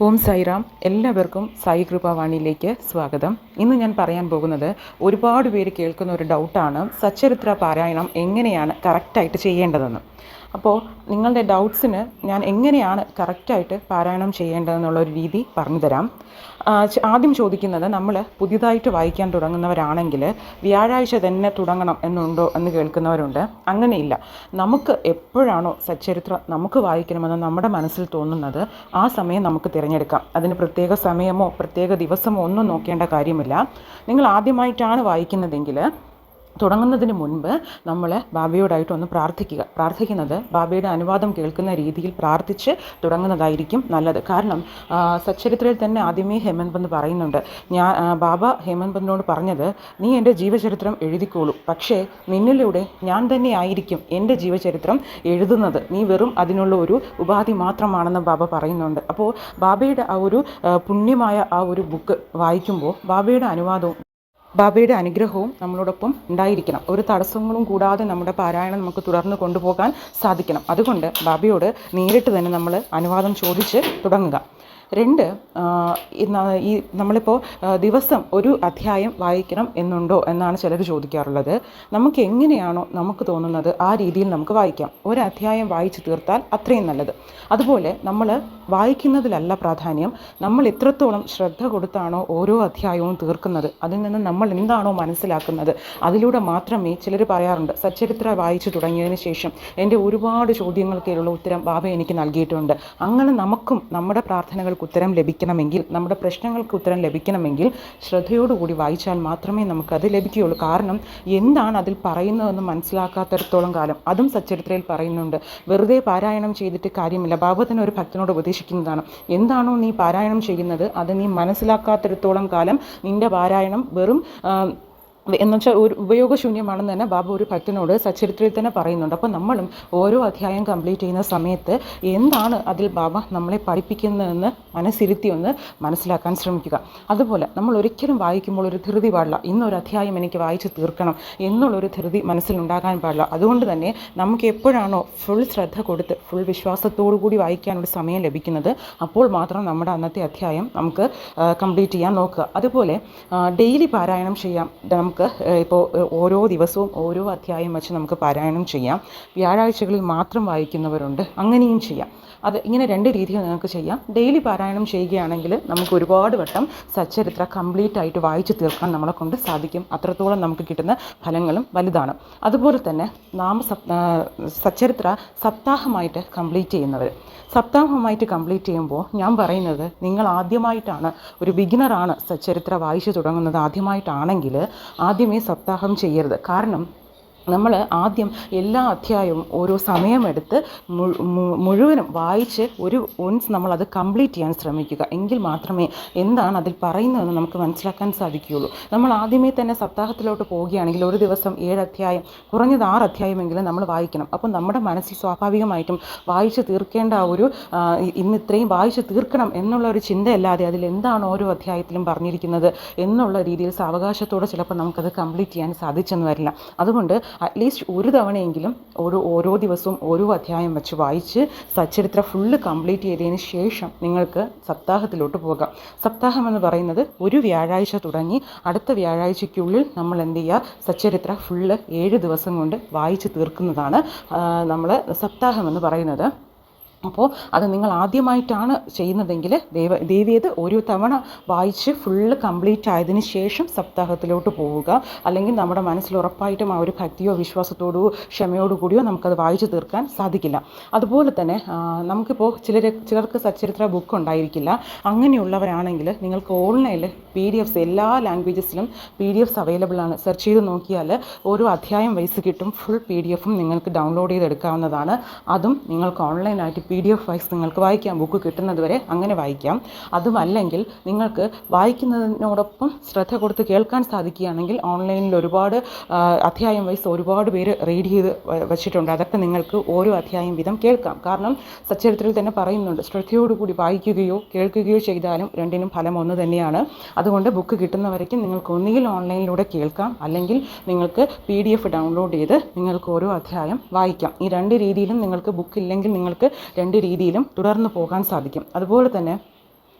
ഓം സായിറാം. എല്ലാവർക്കും സായി കൃപാവാണിയിലേക്ക് സ്വാഗതം. ഇന്ന് ഞാൻ പറയാൻ പോകുന്നത് ഒരുപാട് പേര് കേൾക്കുന്ന ഒരു ഡൗട്ടാണ്, സച്ചരിത്ര പാരായണം എങ്ങനെയാണ് കറക്റ്റായിട്ട് ചെയ്യേണ്ടതെന്ന്. അപ്പോൾ നിങ്ങളുടെ ഡൗട്ട്സിന് ഞാൻ എങ്ങനെയാണ് കറക്റ്റായിട്ട് പാരായണം ചെയ്യേണ്ടതെന്നുള്ളൊരു രീതി പറഞ്ഞു തരാം. ആദ്യം ചോദിക്കുന്നത്, നമ്മൾ പുതിയതായിട്ട് വായിക്കാൻ തുടങ്ങുന്നവരാണെങ്കിൽ വ്യാഴാഴ്ച തന്നെ തുടങ്ങണം എന്നുണ്ടോ എന്ന് കേൾക്കുന്നവരുണ്ട്. അങ്ങനെയില്ല. നമുക്ക് എപ്പോഴാണോ സച്ചരിത്രം നമുക്ക് വായിക്കണമെന്ന് നമ്മുടെ മനസ്സിൽ തോന്നുന്നത് ആ സമയം നമുക്ക് തിരഞ്ഞെടുക്കാം. അതിന് പ്രത്യേക സമയമോ പ്രത്യേക ദിവസമോ ഒന്നും നോക്കേണ്ട കാര്യമില്ല. നിങ്ങൾ ആദ്യമായിട്ടാണ് വായിക്കുന്നതെങ്കിൽ തുടങ്ങുന്നതിന് മുൻപ് നമ്മൾ ബാബയോടായിട്ടൊന്ന് പ്രാർത്ഥിക്കുന്നത് ബാബയുടെ അനുവാദം കേൾക്കുന്ന രീതിയിൽ പ്രാർത്ഥിച്ച് തുടങ്ങുന്നതായിരിക്കും നല്ലത്. കാരണം സച്ചരിത്രയിൽ തന്നെ ആദ്യമേ ഹേമന്ത് പന്ത് പറയുന്നുണ്ട്, ബാബ ഹേമന്ത് പന്തിനോട് പറഞ്ഞത്, നീ എൻ്റെ ജീവചരിത്രം എഴുതിക്കോളൂ, പക്ഷേ നിന്നിലൂടെ ഞാൻ തന്നെ ആയിരിക്കും എൻ്റെ ജീവചരിത്രം എഴുതുന്നത്, നീ വെറും അതിനുള്ള ഒരു ഉപാധി മാത്രമാണെന്ന് ബാബ പറയുന്നുണ്ട്. അപ്പോൾ ബാബയുടെ ആ ഒരു പുണ്യമായ ആ ഒരു ബുക്ക് വായിക്കുമ്പോൾ ബാബയുടെ അനുഗ്രഹവും നമ്മളോടൊപ്പം ഉണ്ടായിരിക്കണം. ഒരു തടസ്സങ്ങളും കൂടാതെ നമ്മുടെ പാരായണം നമുക്ക് തുടർന്ന് കൊണ്ടുപോകാൻ സാധിക്കണം. അതുകൊണ്ട് ബാബയോട് നേരിട്ട് തന്നെ നമ്മൾ അനുവാദം ചോദിച്ച് തുടങ്ങുക. 2, നമ്മളിപ്പോൾ ദിവസം ഒരു അധ്യായം വായിക്കണം എന്നുണ്ടോ എന്നാണ് ചിലർ ചോദിക്കാറുള്ളത്. നമുക്ക് എങ്ങനെയാണോ നമുക്ക് തോന്നുന്നത് ആ രീതിയിൽ നമുക്ക് വായിക്കാം. ഒരു അധ്യായം വായിച്ച് തീർത്താൽ അത്രയും നല്ലത്. അതുപോലെ നമ്മൾ വായിക്കുന്നതിലല്ല പ്രാധാന്യം, നമ്മൾ എത്രത്തോളം ശ്രദ്ധ കൊടുത്താണോ ഓരോ അധ്യായവും തീർക്കുന്നത്, അതിൽ നിന്ന് നമ്മൾ എന്താണോ മനസ്സിലാക്കുന്നത്, അതിലൂടെ മാത്രമേ. ചിലർ പറയാറുണ്ട്, സച്ചരിത്ര വായിച്ചു തുടങ്ങിയതിന് ശേഷം എൻ്റെ ഒരുപാട് ചോദ്യങ്ങൾക്കുള്ള ഉത്തരം ബാബ എനിക്ക് നൽകിയിട്ടുണ്ട്. അങ്ങനെ നമുക്കും നമ്മുടെ പ്രാർത്ഥനകൾ ഉത്തരം ലഭിക്കണമെങ്കിൽ, നമ്മുടെ പ്രശ്നങ്ങൾക്ക് ഉത്തരം ലഭിക്കണമെങ്കിൽ ശ്രദ്ധയോടുകൂടി വായിച്ചാൽ മാത്രമേ നമുക്കത് ലഭിക്കുകയുള്ളൂ. കാരണം എന്താണ് അതിൽ പറയുന്നതെന്ന് മനസ്സിലാക്കാത്തിടത്തോളം കാലം, അതും സച്ചരിത്രയിൽ പറയുന്നുണ്ട്, വെറുതെ പാരായണം ചെയ്തിട്ട് കാര്യമില്ല. ബാബ തന്നെ ഒരു ഭക്തനോട് ഉപദേശിക്കുന്നതാണ്, എന്താണോ നീ പാരായണം ചെയ്യുന്നത് അത് നീ മനസ്സിലാക്കാത്തിടത്തോളം കാലം നിൻ്റെ പാരായണം വെറും എന്നുവെച്ചാൽ ഒരു ഉപയോഗശൂന്യമാണെന്ന് തന്നെ ബാബു ഒരു ഭക്തനോട് സച്ചരിത്രയിൽ തന്നെ പറയുന്നുണ്ട്. അപ്പോൾ നമ്മളും ഓരോ അധ്യായം കംപ്ലീറ്റ് ചെയ്യുന്ന സമയത്ത് എന്താണ് അതിൽ ബാബ നമ്മളെ പഠിപ്പിക്കുന്നതെന്ന് മനസ്സിരുത്തി ഒന്ന് മനസ്സിലാക്കാൻ ശ്രമിക്കുക. അതുപോലെ നമ്മൾ ഒരിക്കലും വായിക്കുമ്പോൾ ഒരു ധൃതി പാടില്ല, ഇന്നൊരു അധ്യായം എനിക്ക് വായിച്ച് തീർക്കണം എന്നുള്ളൊരു ധൃതി മനസ്സിലുണ്ടാകാൻ പാടില്ല. അതുകൊണ്ട് തന്നെ നമുക്ക് എപ്പോഴാണോ ഫുൾ ശ്രദ്ധ കൊടുത്ത് ഫുൾ വിശ്വാസത്തോടു കൂടി വായിക്കാനുള്ള സമയം ലഭിക്കുന്നത്, അപ്പോൾ മാത്രം നമ്മുടെ അന്നത്തെ അധ്യായം നമുക്ക് കംപ്ലീറ്റ് ചെയ്യാൻ നോക്കുക. അതുപോലെ ഡെയിലി പാരായണം ചെയ്യാം. നമുക്ക് ഇപ്പോൾ ഓരോ ദിവസവും ഓരോ അധ്യായം വെച്ച് നമുക്ക് പാരായണം ചെയ്യാം. വ്യാഴാഴ്ചകളിൽ മാത്രം വായിക്കുന്നവരുണ്ട്, അങ്ങനെയും ചെയ്യാം. അത് ഇങ്ങനെ 2 രീതിയിൽ നിങ്ങൾക്ക് ചെയ്യാം. ഡെയിലി പാരായണം ചെയ്യുകയാണെങ്കിൽ നമുക്ക് ഒരുപാട് വട്ടം സച്ചരിത്ര കംപ്ലീറ്റ് ആയിട്ട് വായിച്ചു തീർക്കാൻ നമ്മളെ കൊണ്ട് സാധിക്കും. അത്രത്തോളം നമുക്ക് കിട്ടുന്ന ഫലങ്ങളും വലുതാണ്. അതുപോലെ തന്നെ സച്ചരിത്ര സപ്താഹമായിട്ട് കംപ്ലീറ്റ് ചെയ്യുന്നവർ, സപ്താഹമായിട്ട് കംപ്ലീറ്റ് ചെയ്യുമ്പോൾ ഞാൻ പറയുന്നത്, നിങ്ങൾ ആദ്യമായിട്ടാണ്, ഒരു ബിഗിനറാണ് സച്ചരിത്ര വായിച്ചു തുടങ്ങുന്നത് ആദ്യമായിട്ടാണെങ്കിൽ ആദ്യമേ സപ്താഹം ചെയ്യരുത്. കാരണം നമ്മൾ ആദ്യം എല്ലാ അധ്യായവും ഓരോ സമയമെടുത്ത് മുഴുവനും വായിച്ച് ഒൻസ് നമ്മളത് കംപ്ലീറ്റ് ചെയ്യാൻ ശ്രമിക്കുക. എങ്കിൽ മാത്രമേ എന്താണ് അതിൽ പറയുന്നതെന്ന് നമുക്ക് മനസ്സിലാക്കാൻ സാധിക്കുകയുള്ളൂ. നമ്മൾ ആദ്യമേ തന്നെ സപ്താഹത്തിലോട്ട് പോവുകയാണെങ്കിൽ ഒരു ദിവസം 7 അധ്യായം, കുറഞ്ഞത് 6 അധ്യായമെങ്കിലും നമ്മൾ വായിക്കണം. അപ്പം നമ്മുടെ മനസ്സിൽ സ്വാഭാവികമായിട്ടും വായിച്ച് തീർക്കേണ്ട ആ ഒരു ഇന്ന് ഇത്രയും വായിച്ച് തീർക്കണം എന്നുള്ള ഒരു ചിന്തയല്ലാതെ അതിൽ എന്താണ് ഓരോ അധ്യായത്തിലും പറഞ്ഞിരിക്കുന്നത് എന്നുള്ള രീതിയിൽ സാവകാശത്തോടെ ചിലപ്പോൾ നമുക്കത് കംപ്ലീറ്റ് ചെയ്യാൻ സാധിച്ചെന്ന് വരില്ല. അതുകൊണ്ട് അറ്റ്ലീസ്റ്റ് ഒരു തവണയെങ്കിലും ഓരോ ദിവസവും ഓരോ അധ്യായം വെച്ച് വായിച്ച് സച്ചരിത്ര ഫുള്ള് കംപ്ലീറ്റ് ചെയ്തതിന് ശേഷം നിങ്ങൾക്ക് സപ്താഹത്തിലോട്ട് പോകാം. സപ്താഹം എന്ന് പറയുന്നത് ഒരു വ്യാഴാഴ്ച തുടങ്ങി അടുത്ത വ്യാഴാഴ്ചയ്ക്കുള്ളിൽ നമ്മൾ എന്ത് ചെയ്യുക, സച്ചരിത്ര ഫുള്ള് 7 ദിവസം കൊണ്ട് വായിച്ച് തീർക്കുന്നതാണ് നമ്മൾ സപ്താഹം എന്ന് പറയുന്നത്. അപ്പോൾ അത് നിങ്ങൾ ആദ്യമായിട്ടാണ് ചെയ്യുന്നതെങ്കിൽ ദേവിയത് ഒരു തവണ വായിച്ച് ഫുള്ള് കംപ്ലീറ്റ് ആയതിനു ശേഷം സപ്താഹത്തിലോട്ട് പോവുക. അല്ലെങ്കിൽ നമ്മുടെ മനസ്സിൽ ഉറപ്പായിട്ടും ആ ഒരു ഭക്തിയോ വിശ്വാസത്തോടോ ക്ഷമയോടു കൂടിയോ നമുക്കത് വായിച്ചു തീർക്കാൻ സാധിക്കില്ല. അതുപോലെ തന്നെ നമുക്കിപ്പോൾ ചിലർക്ക് സച്ചരിത്ര ബുക്ക് ഉണ്ടായിരിക്കില്ല. അങ്ങനെയുള്ളവരാണെങ്കിൽ നിങ്ങൾക്ക് ഓൺലൈനിൽ PDFs എല്ലാ ലാംഗ്വേജസിലും PDFs അവൈലബിൾ ആണ്. സെർച്ച് ചെയ്ത് നോക്കിയാൽ ഓരോ അധ്യായം വൈസ് കിട്ടും. ഫുൾ PDF നിങ്ങൾക്ക് ഡൗൺലോഡ് ചെയ്തെടുക്കാവുന്നതാണ്. അതും നിങ്ങൾക്ക് ഓൺലൈനായിട്ട് PDF വൈസ് നിങ്ങൾക്ക് വായിക്കാം. ബുക്ക് കിട്ടുന്നത് വരെ അങ്ങനെ വായിക്കാം. അതുമല്ലെങ്കിൽ നിങ്ങൾക്ക് വായിക്കുന്നതിനോടൊപ്പം ശ്രദ്ധ കൊടുത്ത് കേൾക്കാൻ സാധിക്കുകയാണെങ്കിൽ ഓൺലൈനിൽ ഒരുപാട് അധ്യായം വൈസ് ഒരുപാട് പേര് റീഡ് ചെയ്ത് വച്ചിട്ടുണ്ട്. അതൊക്കെ നിങ്ങൾക്ക് ഓരോ അധ്യായം വീതം കേൾക്കാം. കാരണം സച്ചരിത്രത്തിൽ തന്നെ പറയുന്നുണ്ട്, ശ്രദ്ധയോടുകൂടി വായിക്കുകയോ കേൾക്കുകയോ ചെയ്താലും രണ്ടിനും ഫലം ഒന്ന് തന്നെയാണ്. അതുകൊണ്ട് ബുക്ക് കിട്ടുന്നവരേക്കും നിങ്ങൾക്ക് ഒന്നുകിൽ ഓൺലൈനിലൂടെ കേൾക്കാം, അല്ലെങ്കിൽ നിങ്ങൾക്ക് PDF ഡൗൺലോഡ് ചെയ്ത് നിങ്ങൾക്ക് ഓരോ അധ്യായം വായിക്കാം. ഈ 2 രീതിയിലും നിങ്ങൾക്ക് ബുക്ക് ഇല്ലെങ്കിൽ നിങ്ങൾക്ക് 2 രീതിയിലും തുടർന്ന് പോകാൻ സാധിക്കും. അതുപോലെ തന്നെ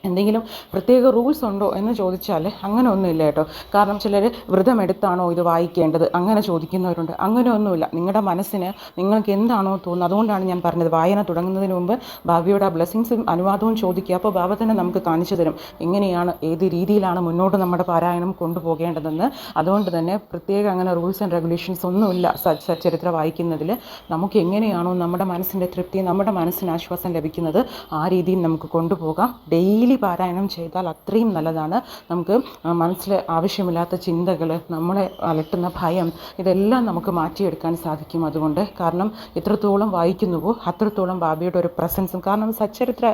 എന്തെങ്കിലും പ്രത്യേക റൂൾസ് ഉണ്ടോ എന്ന് ചോദിച്ചാൽ അങ്ങനെ ഒന്നുമില്ല കേട്ടോ. കാരണം ചിലർ വ്രതമെടുത്താണോ ഇത് വായിക്കേണ്ടത് അങ്ങനെ ചോദിക്കുന്നവരുണ്ട്. അങ്ങനെയൊന്നുമില്ല. നിങ്ങളുടെ മനസ്സിന് നിങ്ങൾക്ക് എന്താണോ തോന്നുന്നത്, അതുകൊണ്ടാണ് ഞാൻ പറഞ്ഞത് വായന തുടങ്ങുന്നതിന് മുമ്പ് ബാബയുടെ ആ ബ്ലെസ്സിങ്സും അനുവാദവും ചോദിക്കുക. അപ്പോൾ ബാബ തന്നെ നമുക്ക് കാണിച്ചു തരും എങ്ങനെയാണ് ഏത് രീതിയിലാണ് മുന്നോട്ട് നമ്മുടെ പാരായണം കൊണ്ടുപോകേണ്ടതെന്ന്. അതുകൊണ്ട് തന്നെ പ്രത്യേക അങ്ങനെ റൂൾസ് ആൻഡ് റെഗുലേഷൻസ് ഒന്നുമില്ല സച്ചരിത്രം വായിക്കുന്നതിൽ. നമുക്ക് എങ്ങനെയാണോ നമ്മുടെ മനസ്സിൻ്റെ തൃപ്തി, നമ്മുടെ മനസ്സിന് ആശ്വാസം ലഭിക്കുന്നത് ആ രീതിയിൽ നമുക്ക് കൊണ്ടുപോകാം. ഡെയിലി പാരായണം ചെയ്താൽ അത്രയും നല്ലതാണ്. നമുക്ക് മനസ്സിൽ ആവശ്യമില്ലാത്ത ചിന്തകൾ, നമ്മളെ അലട്ടുന്ന ഭയം, ഇതെല്ലാം നമുക്ക് മാറ്റിയെടുക്കാൻ സാധിക്കും. അതുകൊണ്ട് കാരണം എത്രത്തോളം വായിക്കുന്നുവോ അത്രത്തോളം ബാബയുടെ ഒരു പ്രസൻസും. കാരണം സച്ചരിത്ര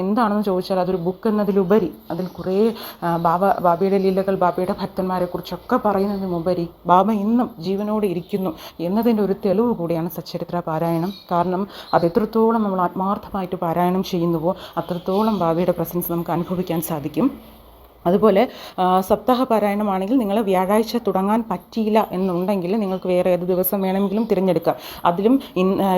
എന്താണെന്ന് ചോദിച്ചാൽ അതൊരു ബുക്ക് എന്നതിലുപരി അതിൽ കുറേ ബാബയുടെ ലീലകൾ, ബാബയുടെ ഭക്തന്മാരെക്കുറിച്ചൊക്കെ പറയുന്നതിനുപരി ബാബ ഇന്നും ജീവനോടെ ഇരിക്കുന്നു എന്നതിൻ്റെ ഒരു തെളിവ് കൂടിയാണ് സച്ചരിത്ര പാരായണം. കാരണം അത് എത്രത്തോളം നമ്മൾ ആത്മാർത്ഥമായിട്ട് പാരായണം ചെയ്യുന്നുവോ അത്രത്തോളം ബാബയുടെ പ്രസൻസ് നമുക്ക് അനുഭവിക്കാൻ സാധിക്കും. അതുപോലെ സപ്താഹ പാരായണമാണെങ്കിൽ നിങ്ങൾ വ്യാഴാഴ്ച തുടങ്ങാൻ പറ്റിയില്ല എന്നുണ്ടെങ്കിൽ നിങ്ങൾക്ക് വേറെ ഏത് ദിവസം വേണമെങ്കിലും തിരഞ്ഞെടുക്കാം. അതിലും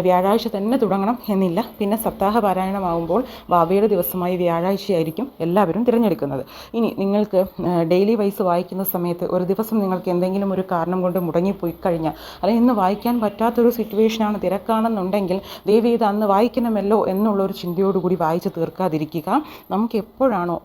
വ്യാഴാഴ്ച തന്നെ തുടങ്ങണം എന്നില്ല. പിന്നെ സപ്താഹ പാരായണമാകുമ്പോൾ ബാബയുടെ ദിവസമായി വ്യാഴാഴ്ചയായിരിക്കും എല്ലാവരും തിരഞ്ഞെടുക്കുന്നത്. ഇനി നിങ്ങൾക്ക് ഡെയിലി വൈസ് വായിക്കുന്ന സമയത്ത് ഒരു ദിവസം നിങ്ങൾക്ക് എന്തെങ്കിലും ഒരു കാരണം കൊണ്ട് മുടങ്ങിപ്പോയി കഴിഞ്ഞാൽ, അല്ലെങ്കിൽ ഇന്ന് വായിക്കാൻ പറ്റാത്തൊരു സിറ്റുവേഷനാണ്, തിരക്കാണെന്നുണ്ടെങ്കിൽ ദയവ് ചെയ്ത് അന്ന് വായിക്കണമല്ലോ എന്നുള്ളൊരു ചിന്തയോടുകൂടി വായിച്ച് തീർക്കാതിരിക്കുക. നമുക്ക് എപ്പോഴാണോ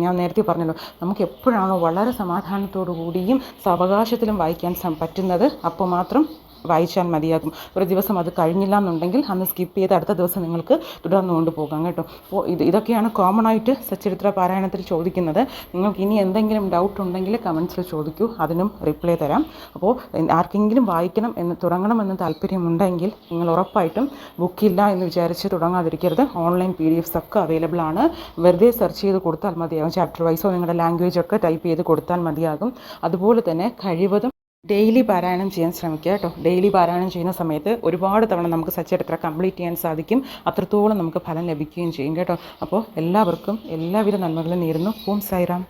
ഞാൻ നേരത്തെ പറഞ്ഞല്ലോ, നമുക്ക് എപ്പോഴാണോ വളരെ സമാധാനത്തോടു കൂടിയും സാവകാശത്തിലും വായിക്കാൻ പറ്റുന്നത് അപ്പോൾ മാത്രം വായിച്ചാൽ മതിയാകും. ഒരു ദിവസം അത് കഴിഞ്ഞില്ല എന്നുണ്ടെങ്കിൽ അന്ന് സ്കിപ്പ് ചെയ്ത് അടുത്ത ദിവസം നിങ്ങൾക്ക് തുടർന്നു കൊണ്ടുപോകാം കേട്ടോ. അപ്പോൾ ഇതൊക്കെയാണ് കോമൺ ആയിട്ട് സച്ചരിത്ര പാരായണത്തിൽ ചോദിക്കുന്നത്. നിങ്ങൾക്ക് ഇനി എന്തെങ്കിലും ഡൗട്ട് ഉണ്ടെങ്കിൽ കമൻസിൽ ചോദിക്കൂ, അതിനും റിപ്ലൈ തരാം. അപ്പോൾ ആർക്കെങ്കിലും വായിക്കണം എന്ന് തുടങ്ങണമെന്ന് താല്പര്യമുണ്ടെങ്കിൽ നിങ്ങൾ ഉറപ്പായിട്ടും ബുക്കില്ല എന്ന് വിചാരിച്ച് തുടങ്ങാതിരിക്കരുത്. ഓൺലൈൻ PDF ഒക്കെ അവൈലബിൾ ആണ്. വെറുതെ സെർച്ച് ചെയ്ത് കൊടുത്താൽ മതിയാകും. ചാപ്റ്റർ വൈസോ നിങ്ങളുടെ ലാംഗ്വേജൊക്കെ ടൈപ്പ് ചെയ്ത് കൊടുത്താൽ മതിയാകും. അതുപോലെ തന്നെ കഴിവതും ഡെയിലി പാരായണം ചെയ്യാൻ ശ്രമിക്കുക കേട്ടോ. ഡെയിലി പാരായണം ചെയ്യുന്ന സമയത്ത് ഒരുപാട് തവണ നമുക്ക് സച്ചരിത്ര കംപ്ലീറ്റ് ചെയ്യാൻ സാധിക്കും. അത്രത്തോളം നമുക്ക് ഫലം ലഭിക്കുകയും ചെയ്യും കേട്ടോ. അപ്പോൾ എല്ലാവർക്കും എല്ലാവിധ നന്മകളും നേരുന്നു. ഓം സായിറാം.